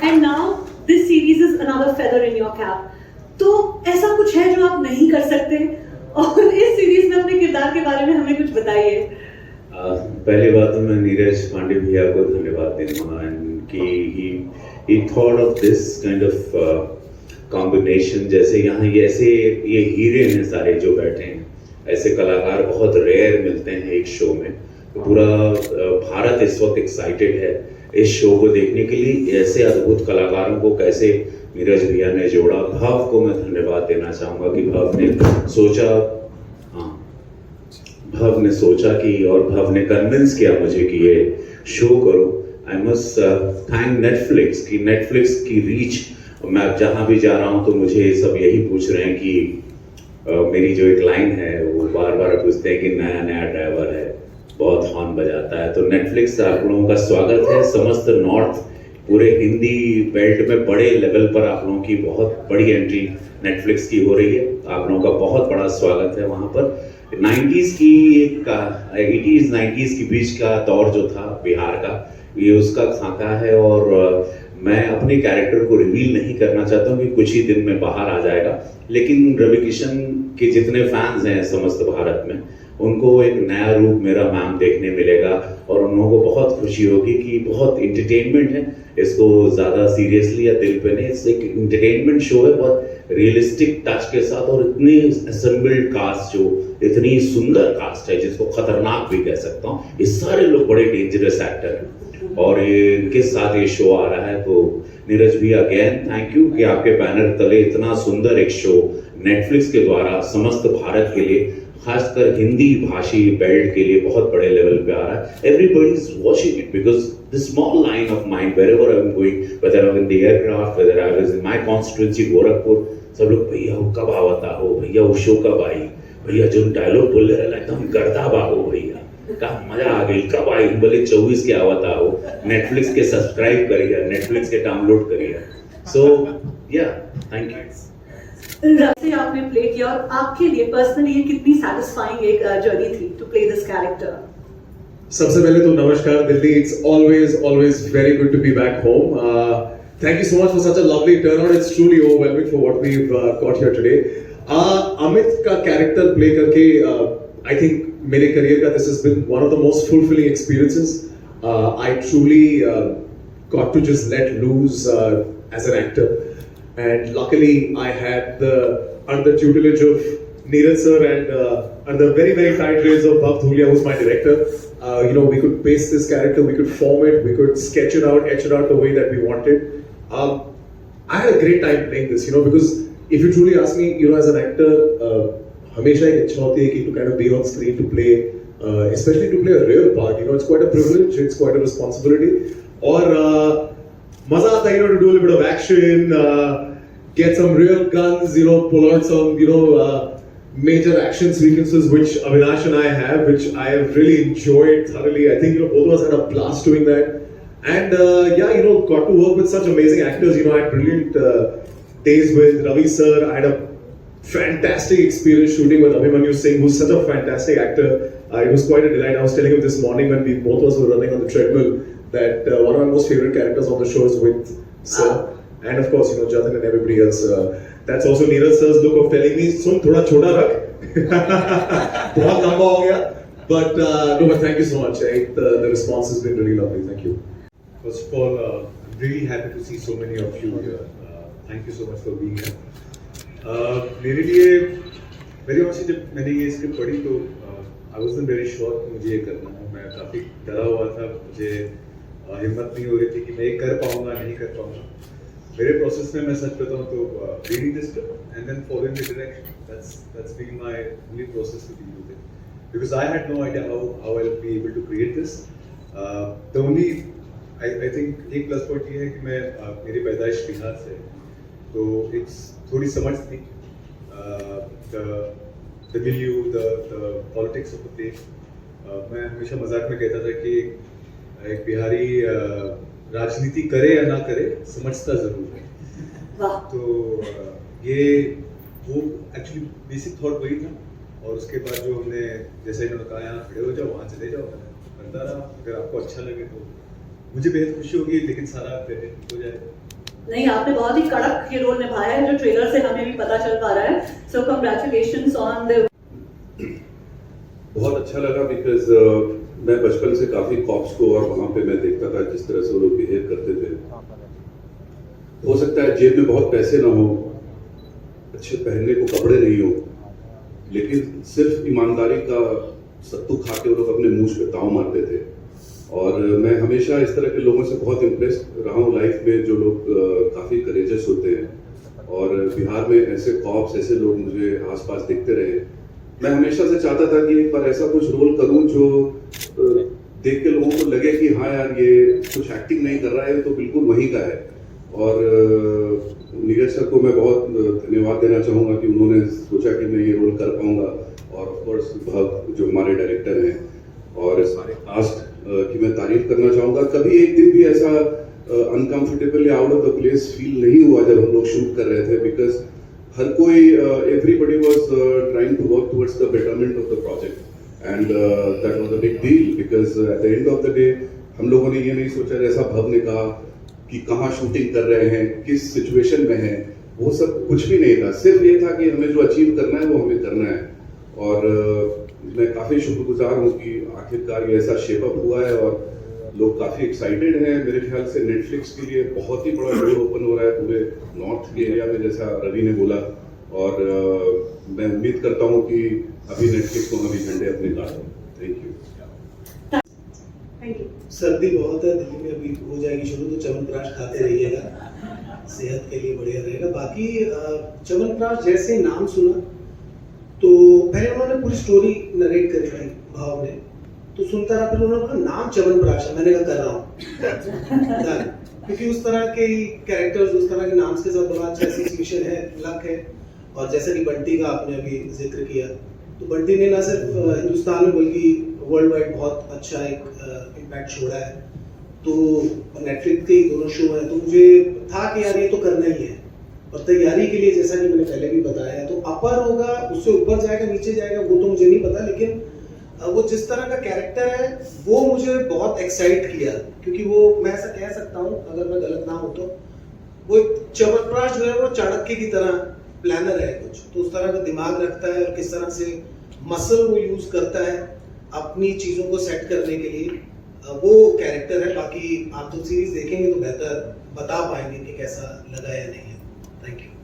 And now this series is another feather in your cap. तो ऐसा कुछ है जो आप नहीं कर सकते, और इस सीरीज में अपने किरदार के बारे में हमें कुछ बताइए। पहली बात तो मैं नीरज पांडे भैया को धन्यवाद देना कि he thought of this kind of combination। जैसे यहाँ ये हीरे हैं सारे जो बैठे हैं, ऐसे कलाकार बहुत रेयर मिलते हैं एक शो में। तो पूरा भारत इस वक्त एक्साइटेड है इस शो को देखने के लिए। ऐसे अद्भुत कलाकारों को कैसे नीरज भैया ने जोड़ा। भव को मैं धन्यवाद देना चाहूँगा कि भव ने सोचा कि और भव ने कन्विंस किया मुझे कि ये शो करो। आई मस्ट थैंक नेटफ्लिक्स कि नेटफ्लिक्स की रीच, मैं जहाँ भी जा रहा हूँ तो मुझे सब यही पूछ रहे हैं कि मेरी जो एक लाइन है वो बार बार पूछते हैं कि नया नया ड्राइवर है, बहुत हॉर्न बजाता है। तो नेटफ्लिक्स आप लोगों का स्वागत है। समस्त नॉर्थ पूरे हिंदी बेल्ट में बड़े लेवल पर आप लोगों की बहुत बड़ी एंट्री नेटफ्लिक्स की हो रही है। आप लोगों का बहुत बड़ा स्वागत है वहाँ पर। 90s की 80s 90s के बीच का दौर जो था बिहार का, ये उसका खाका है। और मैं अपने कैरेक्टर को रिवील नहीं करना चाहता हूँ कि कुछ ही दिन में बाहर आ जाएगा, लेकिन रवि किशन के जितने फैंस हैं समस्त भारत में, उनको एक नया रूप मेरा मैम देखने मिलेगा और उन लोगों को बहुत खुशी होगी कि बहुत इंटरटेनमेंट है। इसको ज़्यादा सीरियसली या दिल पे नहीं, एक इंटरटेनमेंट शो है बहुत रियलिस्टिक टच के साथ। और इतनी असेंबल्ड कास्ट, जो इतनी सुंदर कास्ट है जिसको खतरनाक भी कह सकता हूँ, ये सारे लोग बड़े डेंजरस एक्टर हैं और इनके साथ ये शो आ रहा है। तो नीरज भी अगेन थैंक यू कि आपके बैनर तले इतना सुंदर एक शो नेटफ्लिक्स के द्वारा समस्त भारत के लिए, खासकर हिंदी भाषी बेल्ट के लिए बहुत बड़े लेवल पे आ रहा है। Everybody is watching it because the small line of mind wherever I am going, whether I am in the aircraft, whether I was in my constituency Gorakhpur, सब लोग भैया वो कब आवता हो, भैया वो शो कब आई, भैया जो डायलॉग बोल रहे हैं एकदम गर्दा बाबू भैया का मजा आ गई, कब आई, बोले 24 के आवता हो, नेटफ्लिक्स के सब्सक्राइब करिए, नेटफ्लिक्स के डाउनलोड करिए। सो या थैंक यू। से आपने प्ले किया और आपके लिए पर्सनली ये कितनी सैटिस्फाइंग एक जर्नी थी टू प्ले दिस कैरेक्टर। सबसे पहले तो नमस्कार Delhi, it's always very good to be back home. Thank you so much for such a lovely turnout. It's truly overwhelming for what we've got here today. Amit का character play करके I think मेरे career का this has been one of the most fulfilling experiences. I truly got to just let loose as an actor. And luckily, I had under the tutelage of Neeraj sir and under very, very tight reins of Bhav Dhulia, who's my director. We could pace this character, we could form it, we could sketch it out, etch it out the way that we wanted. I had a great time playing this, because if you truly ask me, as an actor, हमेशा एक इच्छा होती है कि to kind of be on screen to play, especially to play a real part. It's quite a privilege, it's quite a responsibility. और मजा आता है, to do a little bit of action, get some real guns, pull out some, major action sequences which Avinash and I have, which I have really enjoyed thoroughly. I think, both of us had a blast doing that. And got to work with such amazing actors. I had brilliant days with Ravi sir. I had a fantastic experience shooting with Abhimanyu Singh, who's such a fantastic actor. It was quite a delight. I was telling him this morning when both of us were running on the treadmill that one of my most favorite characters on the show is with sir. And of course, Jatin and everybody else. That's also Neeraj sir's look of telling me, "Sun, thoda chota rakh." बहुत लंबा हो गया. But thank you so much. The response has been really lovely. Thank you. First of all, I'm really happy to see so many of you here. Thank you so much for being here. मेरे लिए मेरी वजह से जब मैंने ये script पढ़ी तो I wasn't very sure कि मुझे ये करना है. मैं काफ़ी डरा हुआ था, मुझे हिम्मत नहीं हो रही थी कि मैं ये कर पाऊँगा नहीं कर पाऊँगा. मेरे प्रोसेस में मैं सच बताऊँ तो reading the script and then following the direction, that's been my only process to deal with it, because I had no idea how I'll be able to create this. The only I think एक plus point ये है कि मैं मेरी पैदाइश बिहार से, तो it's थोड़ी समझ थी the milieu, the politics of the place. मैं हमेशा मजाक में कहता था कि एक बिहारी राजनीति करे या ना करे समझता जरूर है. तो ये वो एक्चुअली बेसिक थॉट वही था. और उसके बाद जो हमने जैसे इन्होंने कहा यहाँ खड़े हो जाओ, वहाँ चले जाओ, करता रहा. अगर आपको अच्छा लगे तो मुझे बेहद खुशी होगी, लेकिन सारा क्रेडिट हो जाए। नहीं, आपने बहुत ही कड़क ये रोल निभाया है, जो ट्रेलर से हमें भी पता चल पा रहा है। सो कंग्रेचुलेशंस ऑन द। बहुत अच्छा लगा बिकॉज मैं बचपन से काफी कॉप्स को और वहां पे मैं देखता था जिस तरह से वो लोग बिहेव करते थे। हो सकता है जेब में बहुत पैसे ना हो, अच्छे पहनने को कपड़े नहीं हो, लेकिन सिर्फ ईमानदारी का सत्तू खा के वो लोग अपने मुंह पे ताव मारते थे। और मैं हमेशा इस तरह के लोगों से बहुत इम्प्रेस्ड रहा हूँ लाइफ में, जो लोग काफी करेजस होते हैं। और बिहार में ऐसे कॉप्स, ऐसे लोग मुझे आसपास दिखते रहे। मैं हमेशा से चाहता था कि एक बार ऐसा कुछ रोल करूं जो देख के लोगों को लगे कि हाँ यार, ये कुछ एक्टिंग नहीं कर रहा है, तो बिल्कुल वहीं का है। और नीरज सर को मैं बहुत धन्यवाद देना चाहूँगा कि उन्होंने सोचा कि मैं ये रोल कर पाऊंगा। और ऑफकोर्स भव जो हमारे डायरेक्टर हैं, और सारे कास्ट की मैं तारीफ करना चाहूँगा। कभी एक दिन भी ऐसा अनकंफर्टेबल या out of the place feel नहीं हुआ जब हम लोग शूट कर रहे थे, बिकॉज हर कोई everybody was trying to work towards the betterment of the project, and that was a big deal because at the end of the day हम लोगों ने ये नहीं सोचा, जैसा भव ने कहा कि कहाँ शूटिंग कर रहे हैं, किस सिचुएशन में है, वो सब कुछ भी नहीं था। सिर्फ ये था कि हमें जो अचीव करना है वो हमें करना है। और मैं काफ़ी शुक्रगुजार हूँ कि आखिरकार ये ऐसा शेप अप हुआ है और लोग काफ़ी एक्साइटेड हैं। मेरे ख्याल से नेटफ्लिक्स के लिए बहुत ही बड़ा डोर ओपन हो रहा है पूरे नॉर्थ के एरिया में, जैसा रवि ने बोला। और मैं उम्मीद करता हूँ कि अभी नेटफ्लिक्स को अभी झंडे अपने गाड़ दें। Thank you. Thank you. सर्दी बहुत है, दिल्ली में अभी हो जाएगी शुरू, तो च्यवनप्राश खाते रहिएगा, सेहत के लिए बढ़िया रहेगा। बाकी च्यवनप्राश जैसे नाम सुना तो पहले उन्होंने पूरी स्टोरी नरेट करी भाई भाव ने, तो सुनता रहा, फिर उन्होंने बोला नाम च्यवनप्राश है, मैंने कहा कर रहा हूँ क्योंकि उस तरह के कैरेक्टर्स, उस तरह के नाम्स के साथ बड़ा अच्छा एसोसिएशन है, लक है। और जैसा कि बंटी का आपने अभी जिक्र किया, तो बंटी ने ना सिर्फ हिंदुस्तान में बल्कि वर्ल्ड वाइड बहुत अच्छा एक इम्पैक्ट छोड़ा है। तो नेटफ्लिक्स के ही दोनों शो हैं, तो मुझे था कि यार ये तो करना ही है। और तैयारी के लिए जैसा कि मैंने पहले भी बताया, तो अपर होगा, उससे ऊपर जाएगा, नीचे जाएगा, वो तो मुझे नहीं पता, लेकिन वो जिस तरह का कैरेक्टर है वो मुझे बहुत एक्साइट किया। क्योंकि वो, मैं ऐसा कह सकता हूँ अगर मैं गलत ना हो तो, वो च्यवनप्राश जो है वो चाणक्य की तरह प्लानर है कुछ, तो उस तरह का दिमाग रखता है और किस तरह से मसल वो यूज करता है अपनी चीजों को सेट करने के लिए, वो कैरेक्टर है। बाकी आप जब सीरीज देखेंगे तो बेहतर बता पाएंगे कि कैसा लगा या नहीं है। Thank you.